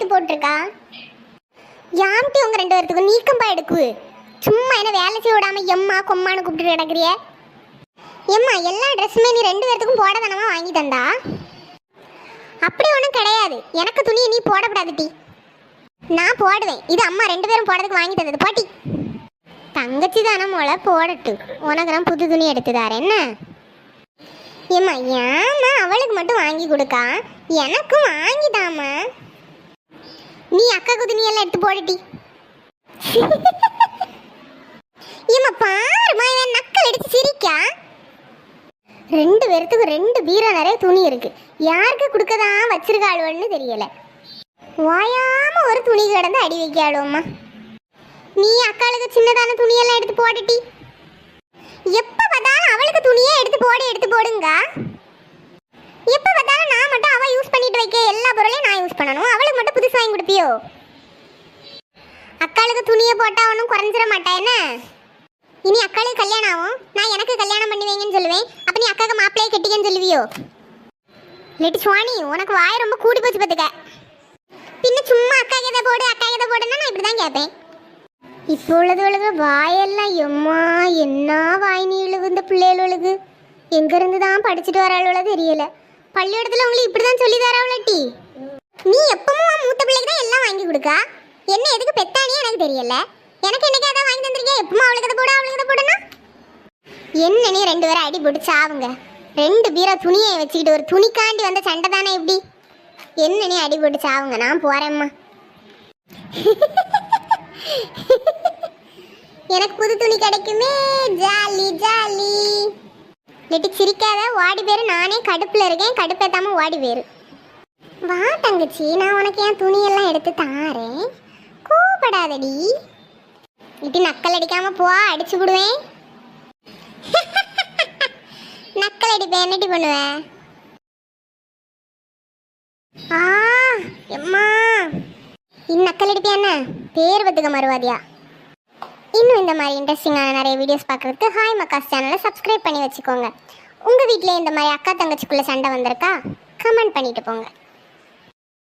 எடுத்து போட்டிருக்கா. யாம்ட்டி உங்க 2 பேர்த்துக்கும் நீக்கம்பா எடுக்கு. சும்மா என்ன வேலை செய்ய விடாம எம்மா கொம்மான்னு கூப்பிட்டு கிடக்குறிய. எம்மா எல்லா ட்ரெஸ்ஸுமே நீ 2 பேர்த்துக்கும் போட தானமா வாங்கி தந்தா? அப்படி ஒன்றும் கிடையாது. எனக்கு துணியை நீ போடக்கூடாது டி. நான் போடுவேன். இது அம்மா 2 பேரும் போடுறதுக்கு வாங்கி தந்தது பாட்டி. தங்கச்சி தானே மோளை போடட்டு. உனக்கு நான் புது துணி எடுத்து தரேன் என்ன? ஏம்மா ஏம்மா அவளுக்கு மட்டும் வாங்கி கொடுக்கா, எனக்கும் வாங்கிதாம்மா. நீ அக்காக்கு துணியெல்லாம் எடுத்து போடட்டி. ஏம்மா பாருமா இவன் நக்கல் அடிச்சு சிரிக்கா. 2 பேர்த்துக்கு 2 பீரோ நிறைய துணி இருக்கு. யாருக்கு கொடுக்கதான் வச்சிருக்காளுவன்னு தெரியல. வாயாம ஒரு துணி கிடந்து அடி வைக்காளுவம்மா. நீ அக்காளுக்கு சின்னதான துணியெல்லாம் எடுத்து போடட்டி. எப்ப பார்த்தாலும் அவளுக்கு துணியே எடுத்து போடுங்க. எப்ப பார்த்தாலும் நான் மட்டும் அவ யூஸ் பண்ணிட்டு வைக்க எல்லா பொருளையும் நான் யூஸ் பண்ணணும், அவளுக்கு மட்டும் புதுசு வாங்கி கொடுப்பியோ? அக்காளுக்கு துணியை போட்டா ஒன்றும் குறைஞ்சிட மாட்டா என்ன? இனி அக்காளுக்கு கல்யாணம் ஆகும், நான் எனக்கு கல்யாணம் பண்ணுவேங்கன்னு சொல்லுவேன். அப்ப நீ அக்காக்கு மாப்பிள்ளையே கட்டிக்கன்னு சொல்லுவியோ? லேட்டு சுவாணி உனக்கு வாய் ரொம்ப கூடி போச்சு பார்த்துக்க. பின்ன சும்மா அக்கா எதை போடுன்னா நான் இப்படிதான் கேட்பேன். இப்போ உள்ளதுகளுக்கு வாயெல்லாம் எம்மா என்ன வாய் நீளுவு. இந்த பிள்ளைகளுக்கு எங்கேருந்து தான் படிச்சுட்டு வராளோ தெரியல. பள்ளிக்கூடத்தில் உங்களுக்கு இப்படி தான் சொல்லி தராவளட்டி. நீ எப்பவும் மூத்த பிள்ளைக்கு தான் எல்லாம் வாங்கி கொடுக்கா. என்ன எதுக்கு பெத்தானியே எனக்கு தெரியல. எனக்கு என்னைக்கு அதான் வாங்கி தந்திருக்கேன். எப்பவும் அவளுக்கு அதை போடனா என்ன? நீ 2 பேரும் அடி போட்டு சாவுங்க. 2 பீரோ துணியை வச்சுக்கிட்டு ஒரு துணிக்காண்டி வந்த சண்டை தானே இப்படி? என்ன நீ அடி போட்டு சாவுங்க. நான் போறேம்மா. எனக்கு புது துணி கிடைக்குமே, ஜாலி ஜாலி. நெட்டி சிரிக்காத, ஓடி பேரு. நானே கடுப்புல இருக்கேன், கடுப்பேத்தாம ஓடி பேரு. வா தங்கச்சி, நான் உனக்கு என் துணியெல்லாம் எடுத்து தாரேன், கோபப்படாதடி. இட்டி நக்கல் அடிக்காம போ, அடிச்சு விடுவேன். நக்கல் அடிப்பேன், என்னட்டி பண்ணுவேன்? எம்மா நக்கல் அடிப்பியா என்ன? பேர் பத்துக்க மறுவாதியா. இன்னும் இந்த மாதிரி இன்ட்ரெஸ்டிங்கான நிறைய வீடியோஸ் பார்க்குறதுக்கு ஹாய் மக்காஸ் சேனலை சப்ஸ்கிரைப் பண்ணி வச்சுக்கோங்க. உங்கள் வீட்டில் இந்த மாதிரி அக்கா தங்கச்சிக்குள்ளே சண்டை வந்திருக்கா? கமெண்ட் பண்ணிட்டு போங்க.